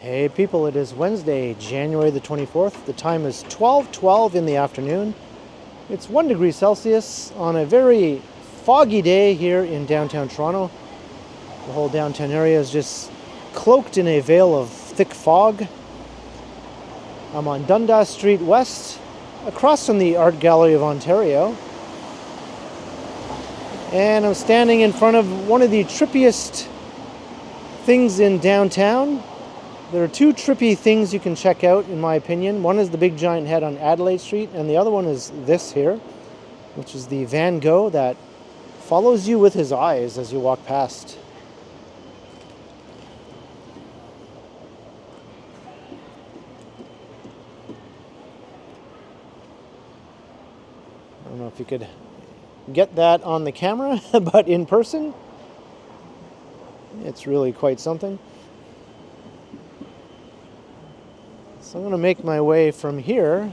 Hey people, it is Wednesday, January the 24th. The time is 12:12 in the afternoon. It's 1 degree Celsius on a very foggy day here in downtown Toronto. The whole downtown area is just cloaked in a veil of thick fog. I'm on Dundas Street West, across from the Art Gallery of Ontario. And I'm standing in front of one of the trippiest things in downtown. There are two trippy things you can check out, in my opinion. One is the big giant head on Adelaide Street, and the other one is this here, which is the Van Gogh that follows you with his eyes as you walk past. I don't know if you could get that on the camera, but in person, it's really quite something. So I'm going to make my way from here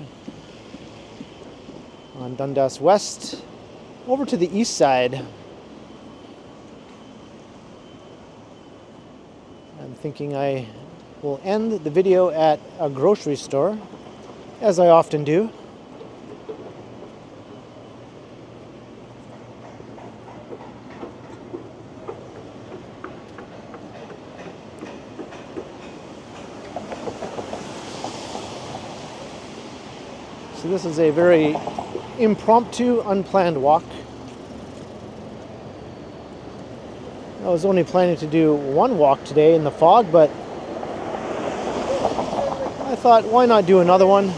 on Dundas West over to the east side. I'm thinking I will end the video at a grocery store, as I often do. So this is a very impromptu, unplanned walk. I was only planning to do one walk today in the fog, but I thought, why not do another one?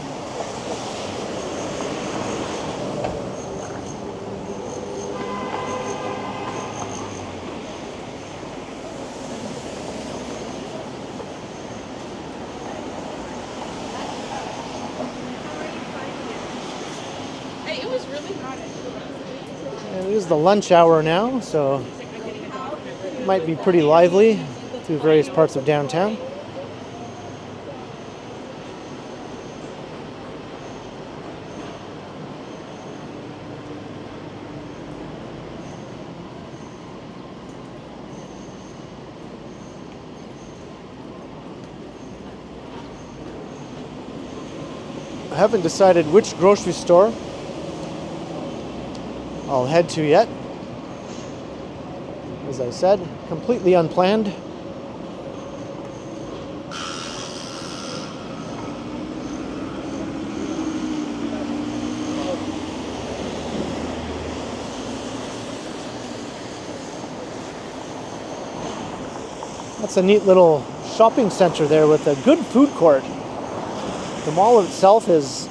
And it is the lunch hour now, so it might be pretty lively through various parts of downtown. I haven't decided which grocery store I'll head to yet. As I said, completely unplanned. That's a neat little shopping center there with a good food court. The mall itself is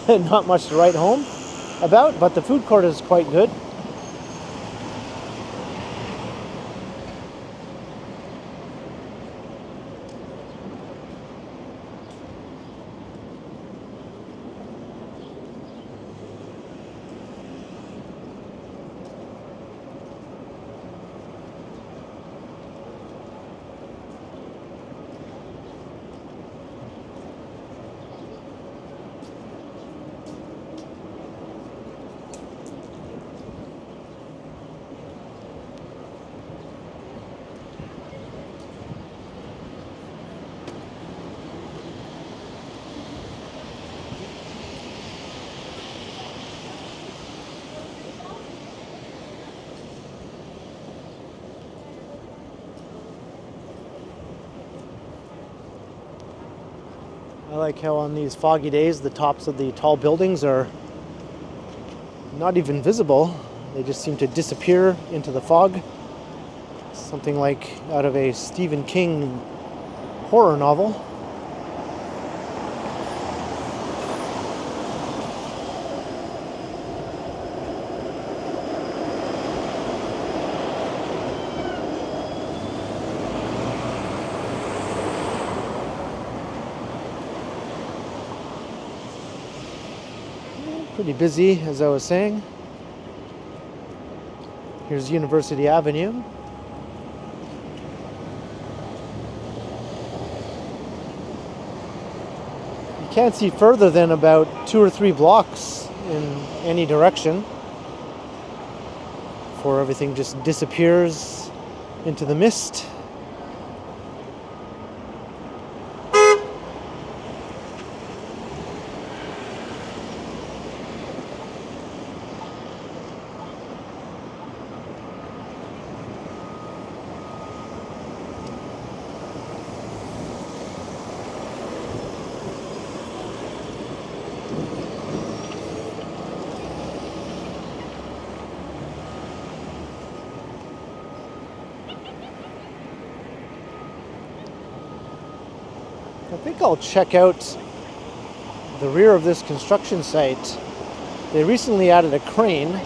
not much to write home about, but the food court is quite good. I like how on these foggy days the tops of the tall buildings are not even visible. They just seem to disappear into the fog. Something like out of a Stephen King horror novel. Pretty busy, as I was saying. Here's University Avenue. You can't see further than about 2 or 3 blocks in any direction before everything just disappears into the mist. I think I'll check out the rear of this construction site. They recently added a crane.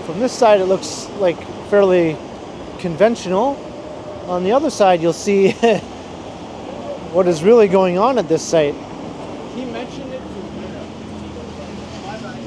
From this side it looks like fairly conventional. On the other side you'll see what is really going on at this site. He mentioned it to me. Bye-bye.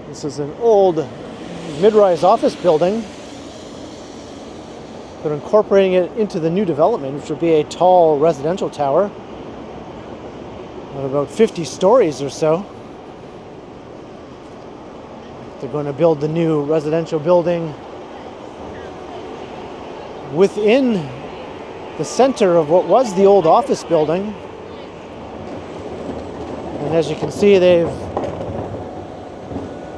This is an old mid-rise office building. They're incorporating it into the new development, which will be a tall residential tower of about 50 stories or so. They're going to build the new residential building within the center of what was the old office building. And as you can see, they've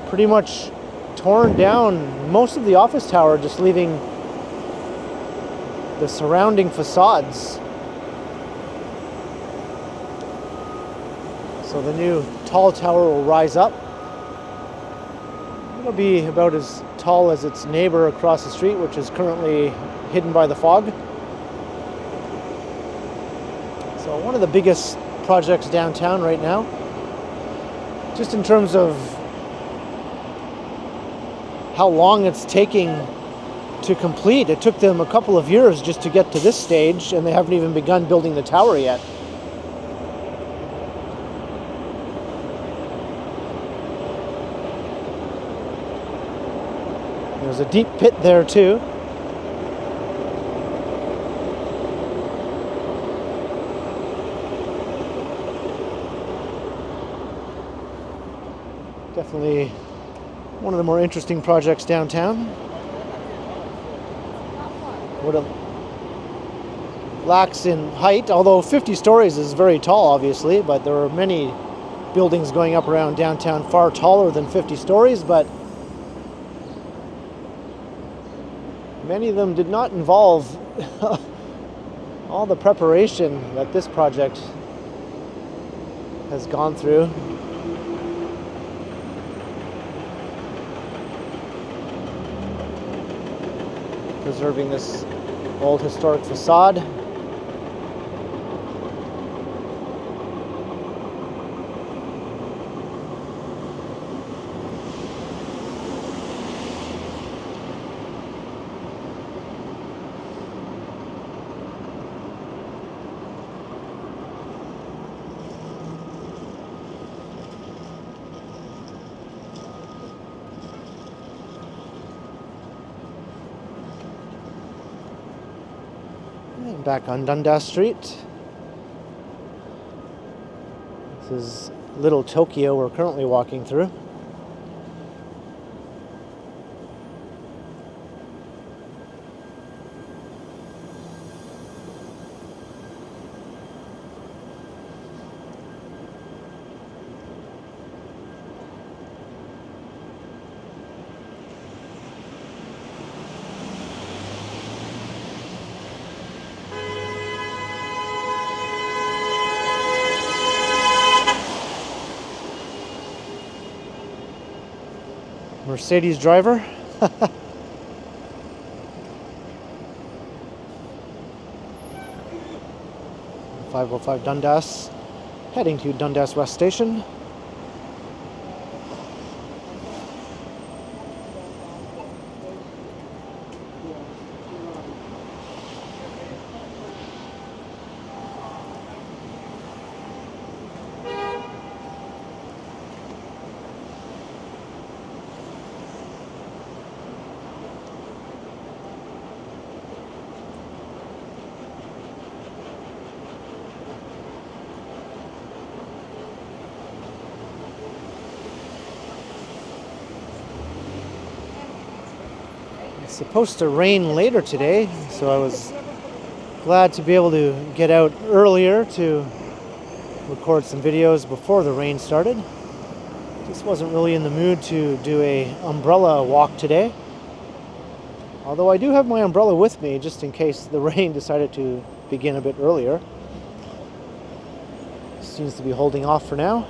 pretty much torn down most of the office tower, just leaving the surrounding facades. So the new tall tower will rise up. It'll be about as tall as its neighbor across the street, which is currently hidden by the fog. So one of the biggest projects downtown right now, just in terms of how long it's taking to complete. It took them a couple of years just to get to this stage, and they haven't even begun building the tower yet. There's a deep pit there too. Definitely one of the more interesting projects downtown. What it lacks in height, although 50 stories is very tall, obviously, but there are many buildings going up around downtown far taller than 50 stories, but many of them did not involve all the preparation that this project has gone through. Preserving this old historic facade. And back on Dundas Street. This is Little Tokyo we're currently walking through. Mercedes driver. 505 Dundas, heading to Dundas West Station. supposed to rain later today, so I was glad to be able to get out earlier to record some videos before the rain started. Just wasn't really in the mood to do a umbrella walk today. Although I do have my umbrella with me just in case the rain decided to begin a bit earlier. Seems to be holding off for now.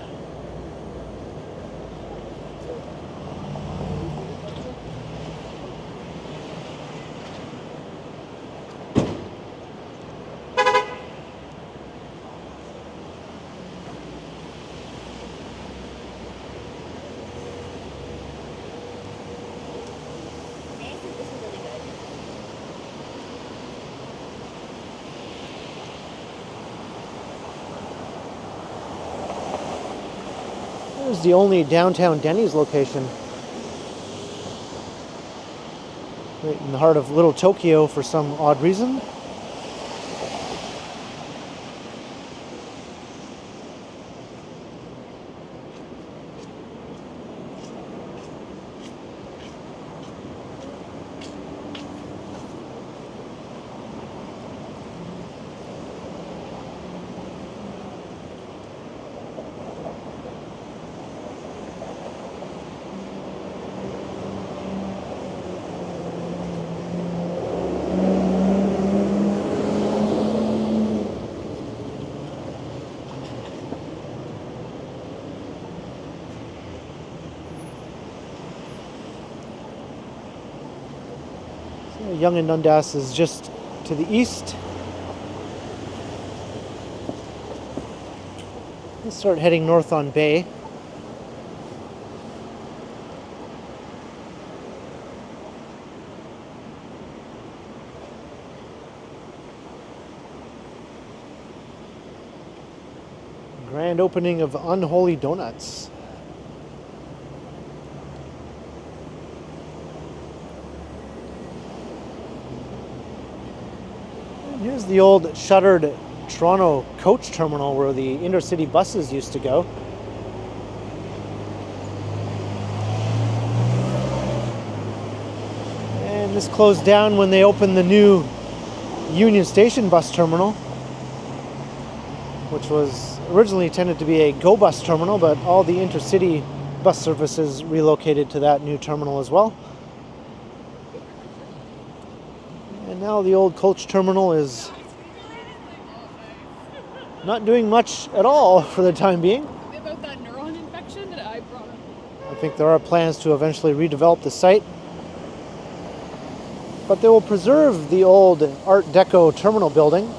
There's the only downtown Denny's location. Right in the heart of Little Tokyo for some odd reason. Yonge and Dundas is just to the east. Let's start heading north on Bay. Grand opening of Unholy Donuts. Here's the old shuttered Toronto coach terminal where the intercity buses used to go. And this closed down when they opened the new Union Station bus terminal, which was originally intended to be a Go bus terminal, but all the intercity bus services relocated to that new terminal as well. And now the old coach terminal is not doing much at all for the time being. About that neuron infection that I brought up. I think there are plans to eventually redevelop the site, but they will preserve the old Art Deco terminal building.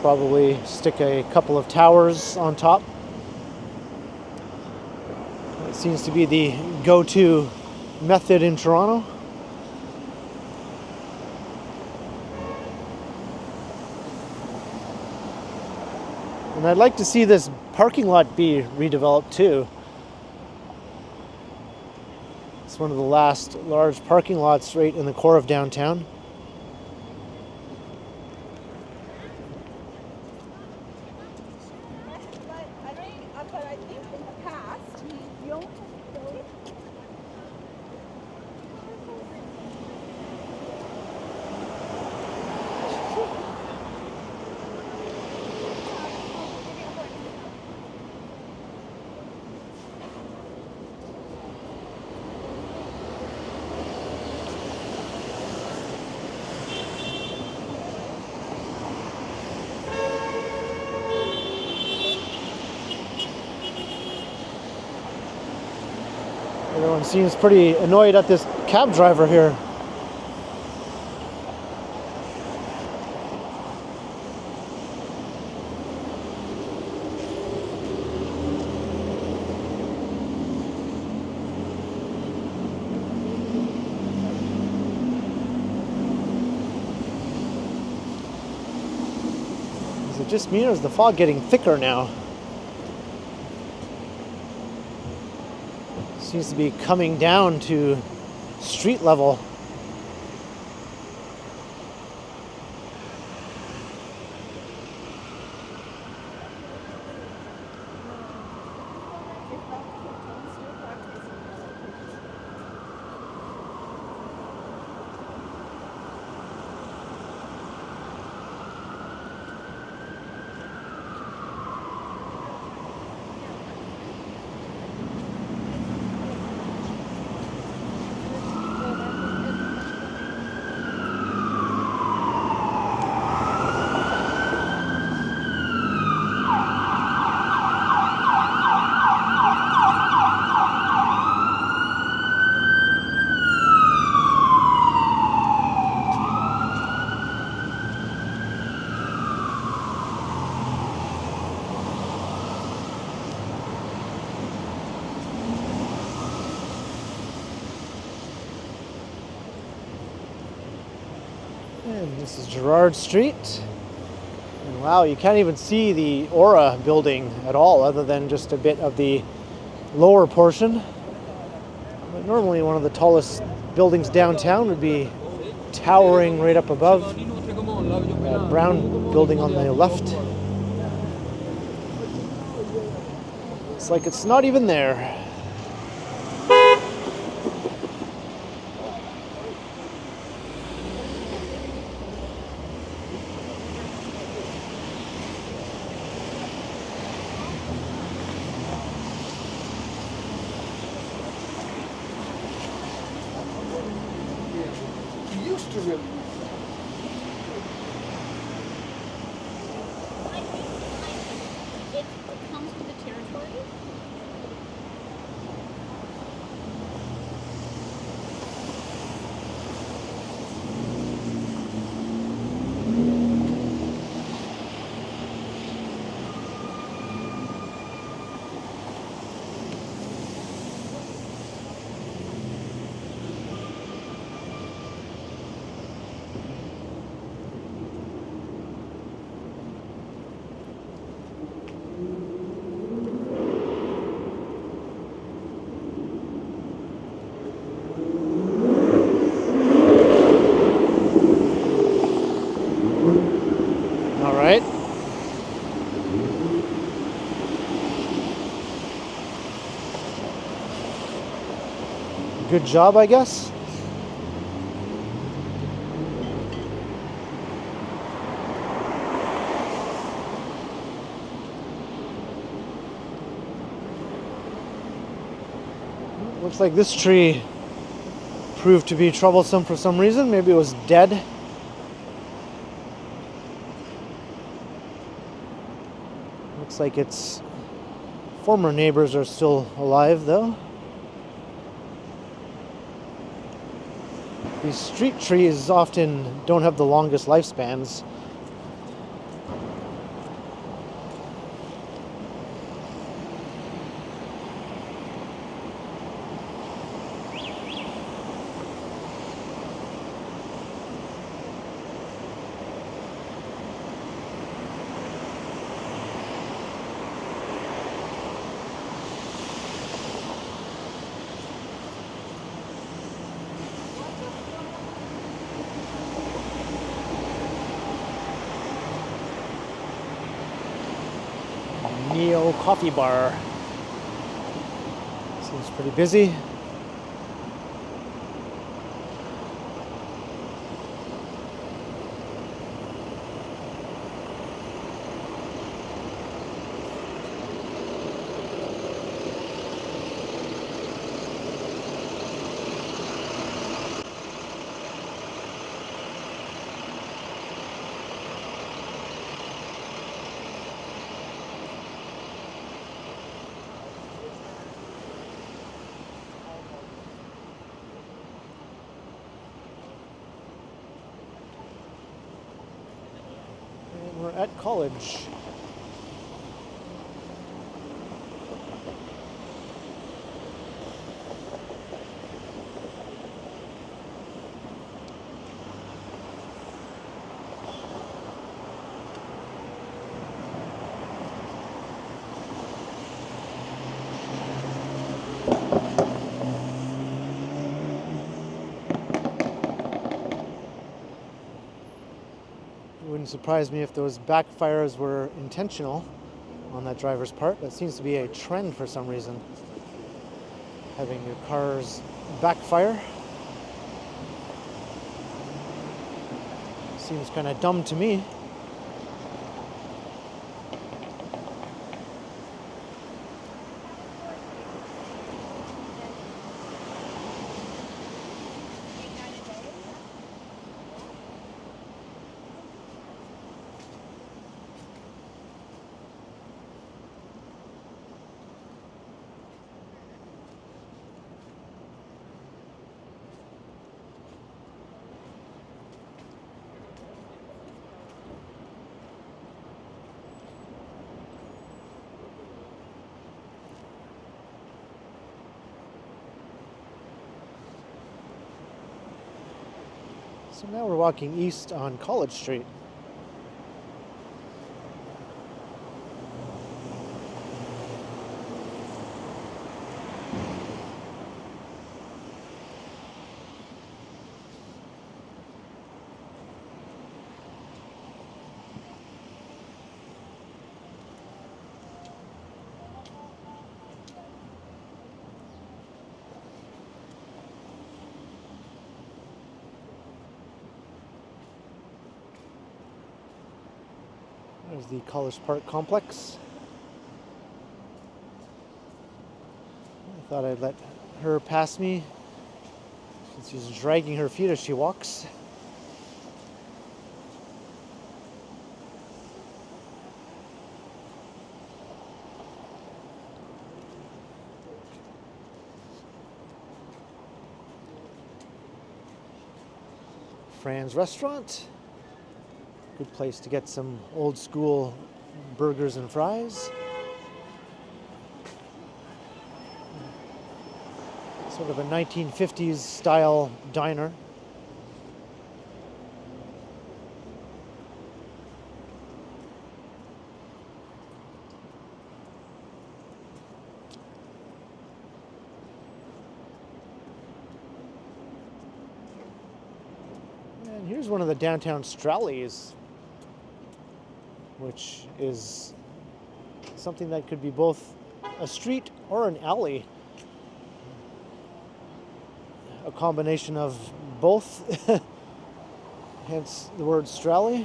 Probably stick a couple of towers on top. It seems to be the go-to method in Toronto. And I'd like to see this parking lot be redeveloped too. It's one of the last large parking lots right in the core of downtown. But I think in the past, you don't Everyone seems pretty annoyed at this cab driver here. Is it just me or is the fog getting thicker now? Seems to be coming down to street level. And this is Gerrard Street. And wow, you can't even see the Aura building at all, other than just a bit of the lower portion. But normally one of the tallest buildings downtown would be towering right up above. That brown building on the left. It's like it's not even there. It comes with the territory. All right. Good job, I guess. Looks like this tree proved to be troublesome for some reason. Maybe it was dead. Looks like its former neighbors are still alive, though. These street trees often don't have the longest lifespans. Neo Coffee Bar. Seems pretty busy. And we're at college. It wouldn't surprise me if those backfires were intentional on that driver's part. That seems to be a trend for some reason. Having your cars backfire. Seems kind of dumb to me. So now we're walking east on College Street. There's the College Park complex. I thought I'd let her pass me since she's dragging her feet as she walks. Fran's Restaurant. Good place to get some old school burgers and fries. Sort of a 1950s style diner. And here's one of the downtown Strallies, which is something that could be both a street or an alley. A combination of both, hence the word Strally.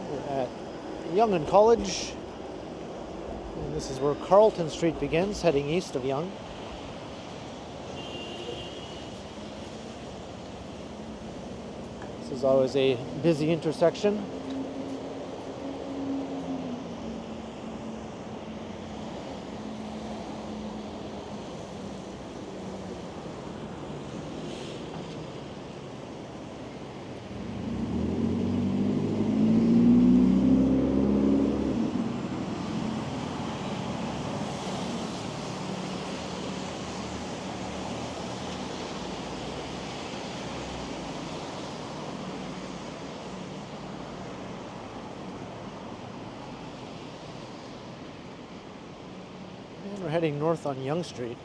We're at Yonge and College, and this is where Carlton Street begins, heading east of Yonge. This is always a busy intersection. We're heading north on Yonge Street.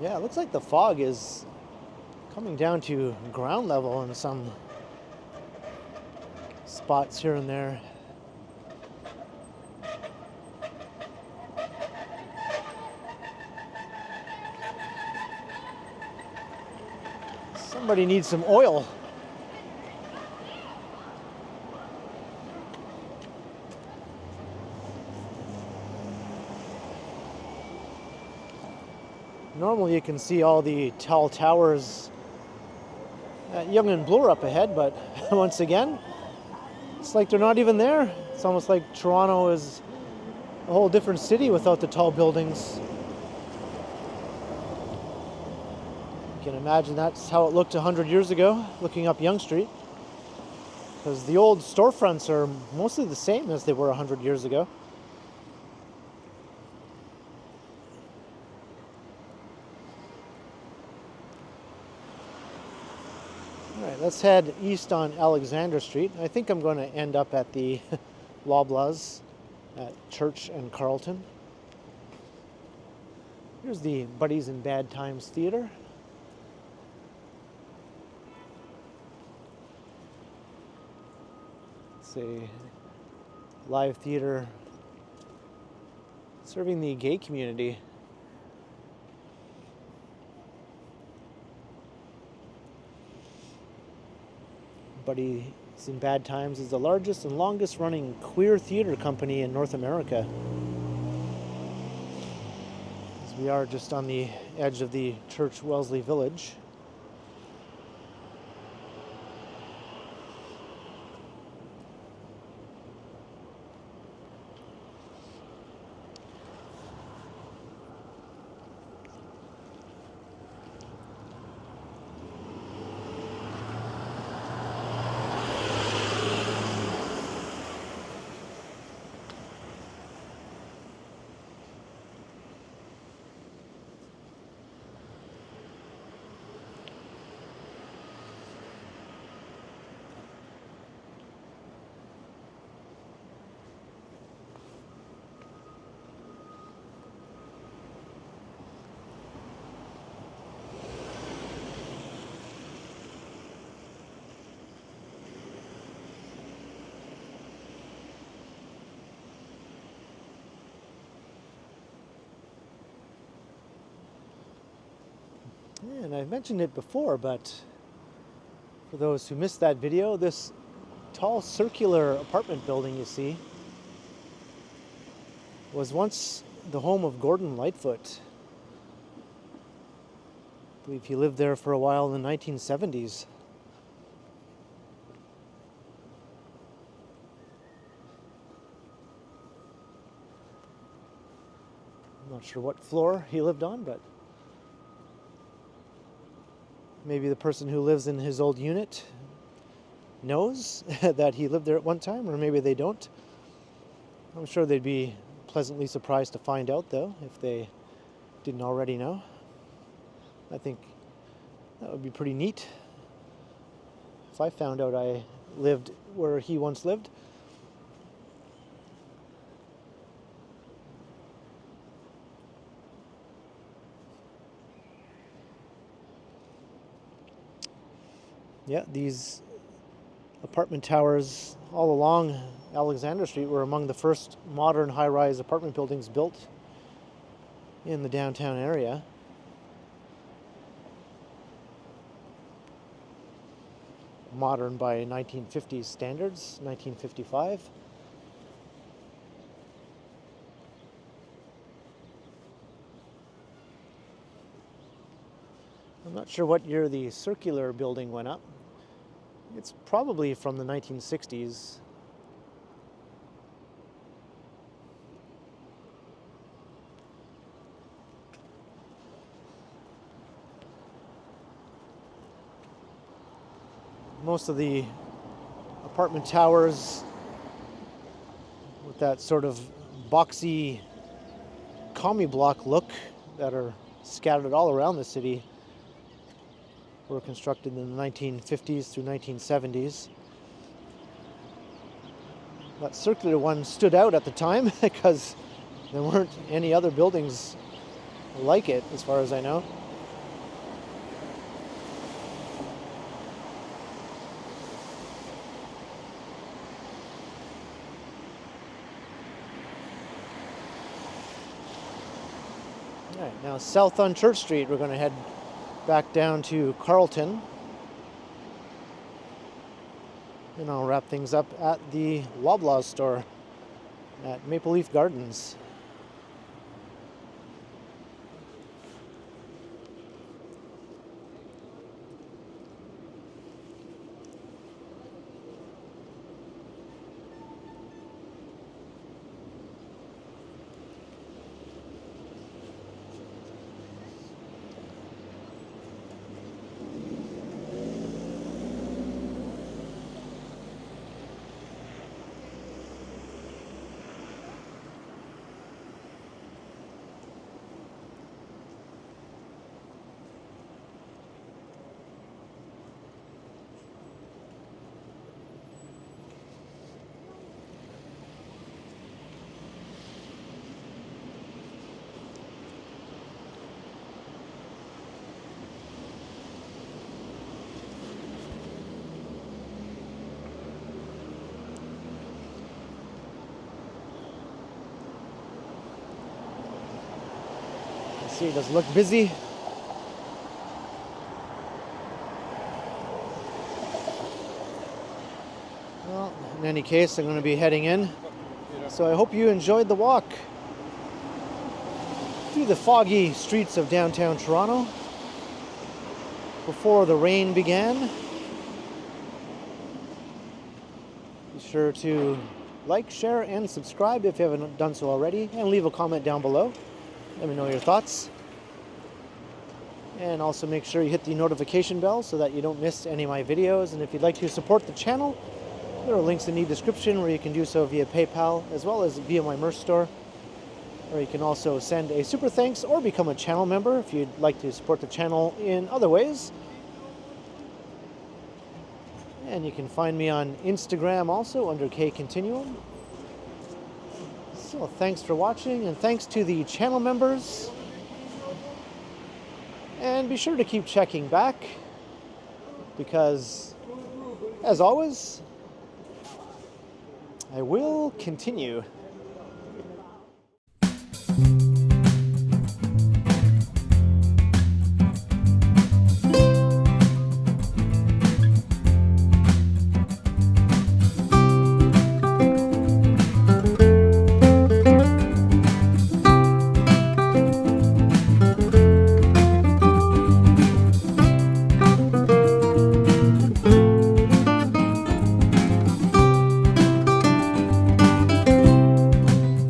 Yeah, it looks like the fog is coming down to ground level in some spots here and there. Somebody needs some oil. Normally you can see all the tall towers at Yonge and Bloor up ahead, but once again, it's like they're not even there. It's almost like Toronto is a whole different city without the tall buildings. You can imagine that's how it looked 100 years ago, looking up Yonge Street. Because the old storefronts are mostly the same as they were 100 years ago. All right, let's head east on Alexander Street. I think I'm going to end up at the Loblaws at Church and Carlton. Here's the Buddies in Bad Times Theater. It's a live theater serving the gay community. Buddies in Bad Times is the largest and longest running queer theater company in North America. As we are just on the edge of the Church Wellesley Village. And I've mentioned it before, but for those who missed that video, this tall circular apartment building you see was once the home of Gordon Lightfoot. I believe he lived there for a while in the 1970s. I'm not sure what floor he lived on, but maybe the person who lives in his old unit knows that he lived there at one time, or maybe they don't. I'm sure they'd be pleasantly surprised to find out, though, if they didn't already know. I think that would be pretty neat if I found out I lived where he once lived. Yeah, these apartment towers all along Alexander Street were among the first modern high-rise apartment buildings built in the downtown area. Modern by 1950s standards, 1955. I'm not sure what year the circular building went up. It's probably from the 1960s. Most of the apartment towers with that sort of boxy commie block look that are scattered all around the city were constructed in the 1950s through 1970s. That circular one stood out at the time because there weren't any other buildings like it, as far as I know. All right, now south on Church Street, we're going to head back down to Carlton. And I'll wrap things up at the Loblaws store at Maple Leaf Gardens. See, it does look busy. Well, in any case, I'm going to be heading in. So I hope you enjoyed the walk through the foggy streets of downtown Toronto before the rain began. Be sure to like, share, and subscribe if you haven't done so already, and leave a comment down below. Let me know your thoughts. And also make sure you hit the notification bell so that you don't miss any of my videos. And if you'd like to support the channel, there are links in the description where you can do so via PayPal as well as via my merch store. Or you can also send a super thanks or become a channel member if you'd like to support the channel in other ways. And you can find me on Instagram also under KContinuum. So thanks for watching, and thanks to the channel members. And be sure to keep checking back, because as always, I will continue.